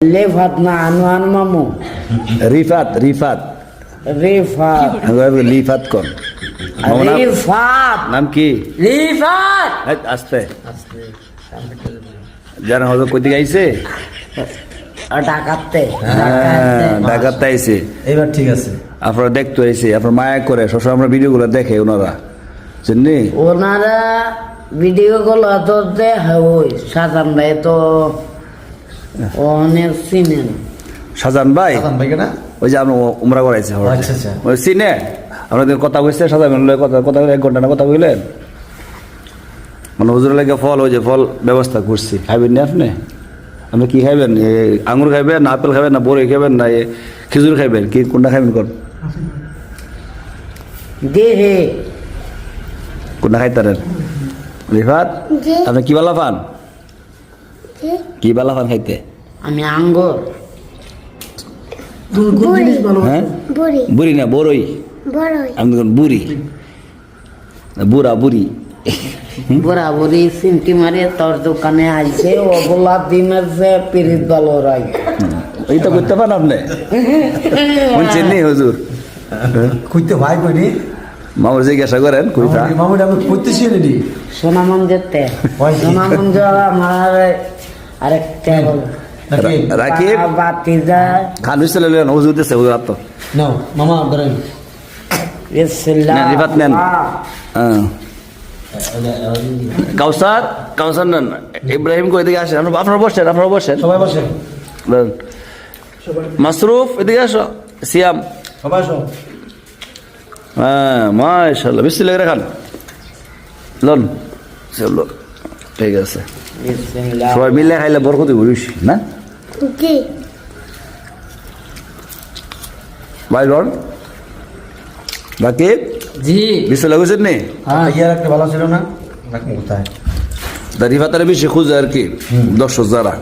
লেফাত না আনোয়ার মামু রিফাত রিফাত রিফাত লিফাত কোন রিফাত নাম কি রিফাত আস্তে জানা হবে কই দিকে আইছে ডাকাতে ঢাকাতে আইছে এবার ঠিক আছে আপনারা দেখতে আইছে আপনার মায়া করে সবসময় আমরা ভিডিওগুলো দেখে ওনারা শুননি ওনারা ভিডিও গুলো তো দেখা ওই সাজান ভাই তো অনেক চিনেন শাহজাহান ভাই ভাই কেনা ওই যে আমরা উমরা করাইছে আচ্ছা আচ্ছা ওই সিনে আপনাদের কথা কইছে শাহজাহান কথা কথা 1 ঘন্টা না কথা কইলেন মানে হুজুর লাগে ফল ওই যে ফল ব্যবস্থা করছি খাইবেন না আপনি আপনি কি খাইবেন আঙুর খাইবেন না আপেল খাইবেন না বড়ই খাইবেন না খেজুর খাইবেন কি কোনটা খাইবেন কোন দেহে কোনটা খাইতারেন রিফাত আপনি কি বালা পান কি বালা পান খাইতে আমি আঙ্গুর হ্যাঁ বুড়ি বুড়ি না বড়ই বড়ই আমি বুড়ি বুড়া বুড়ি বরাবরই সিমটি মারে তোর দোকানে আইছে ওগুলা দিনের যে পিরিত ভালো রাই এই তো করতে পারেন আপনি শুনছেন নি হুজুর কইতে ভাই কইনি মামুর জিজ্ঞাসা করেন কইতা মামুনি আমি কইতেছি রেডি সোনামঞ্জেরতে সোনামঞ্জ আমার আরেকটা বল রাকিব বাতিজা খান হইছিল হুজুর দিছে হুজুর আত্ম নাও মামা ধরেন বিসমিল্লাহ নেন, রিফাত নেন। হ্যাঁ কাউসার কাউসার নেন ইব্রাহিম কই দিকে আসেন আপনারা বসেন সবাই বসেন নেন। মাসরুফ এদিকে আসো সিয়াম সবাই আসো হ্যাঁ মাশাআল্লাহ বিসমিল্লাহ রাখান লন চলো ঠিক আছে বিসমিল্লাহ সবাই মিলে খাইলে বরকত বলিস না জি ভাই লন বাকি জি বিসমিল্লাহ বুঝছেন নি ইয়ার একটা ভালো ছিল না রাখুন কোথায় দাড়িভাতারে বেশি খুঁজে আর কি দর্শক যারা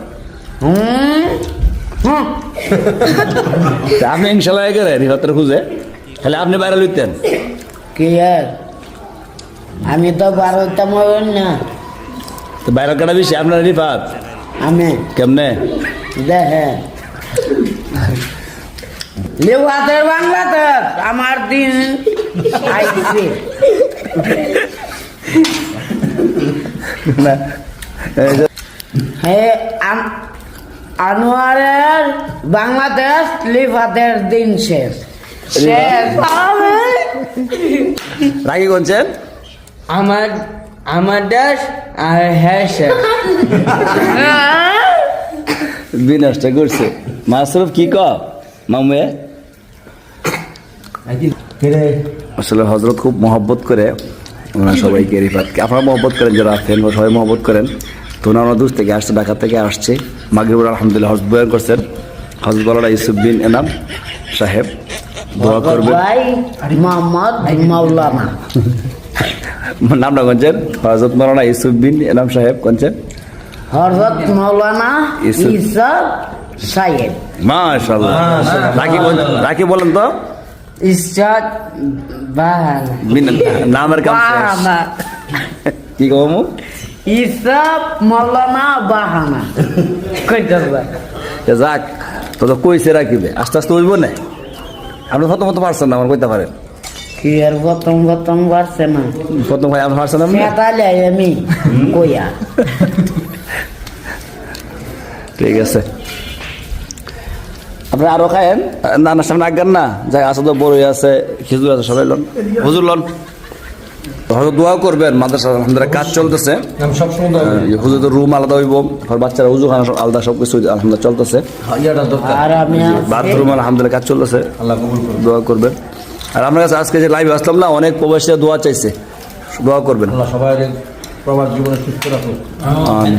তা আপনি ইনশাল্লাহ গেলে রিফাতের খুঁজে তাহলে আপনি বাইরে লইতেন কি আর আমি তো বারোতাম না তো বাইরে কাটা বেশি আপনার রিফাত আমি কেমনে দেখে লেওয়াতের বাংলাদেশ আমার দিন আইছে না এই যে হে আনোয়ারের বাংলাদেশ লিফাতের দিন শেষ শেষ রাগি কোনছেন আমার আমার দেশ আর হ্যাঁ শেষ বিনষ্ট করছে মাসরুফ কি ক মামুয়ে আসলে হজরত খুব মহব্বত করে ওনারা সবাইকে রিফাতকে আপনারা মহব্বত করেন যারা আছেন সবাই মহব্বত করেন তো ওনারা দূর থেকে আসছে ঢাকা থেকে আসছে মাগরিবুর আলহামদুলিল্লাহ হজ বয়ান করছেন হজরত মৌলানা ইউসুফ বিন এনাম সাহেব দোয়া করবেন ভাই মোহাম্মদ মাওলানা নামটা কোনছেন হজরত মৌলানা ইউসুফ বিন এনাম সাহেব কোনছেন হযরত মাওলানা ইউসুফ। ঈসা সাহেব মাশাআল্লাহ রাখি বলেন তো ইসরাত বাহান নামের কাম শেষ। বাহানা কি কমু ঈসা মাওলানা বাহানা কইতাছ যাক তো তো কইছে রাখিবে আস্তে আস্তে হইব না আপনি প্রথম পারছেন না আমার কইতে পারেন কি আর প্রথম বাড়ছে না প্রথম ভাই আপনি পারছেন আপনি তাহলে আমি কইয়া ঠিক আছে আপনি আরো খায়েন না না সামনে আগান না যাই আছে তো বড়ই আছে খেজুর আছে সবাই লন হুজুর লন হয়তো দোয়া করবেন মাদ্রাসা আলহামদুলিল্লাহ কাজ চলতেছে আমি সব সময় হুজুর তো রুম আলাদা হইব আর বাচ্চারা উজু খানা আলাদা সব কিছু আলহামদুলিল্লাহ চলতেছে ইয়াটা দরকার আর আমি বাথরুম আলহামদুলিল্লাহ কাজ চলতেছে আল্লাহ কবুল করুন দোয়া করবেন আর আপনার কাছে আজকে যে লাইভ আসলাম না অনেক প্রবাসীরা দোয়া চাইছে দোয়া করবেন আল্লাহ সবাই প্রবাস জীবনে সুস্থ রাখুন আমিন।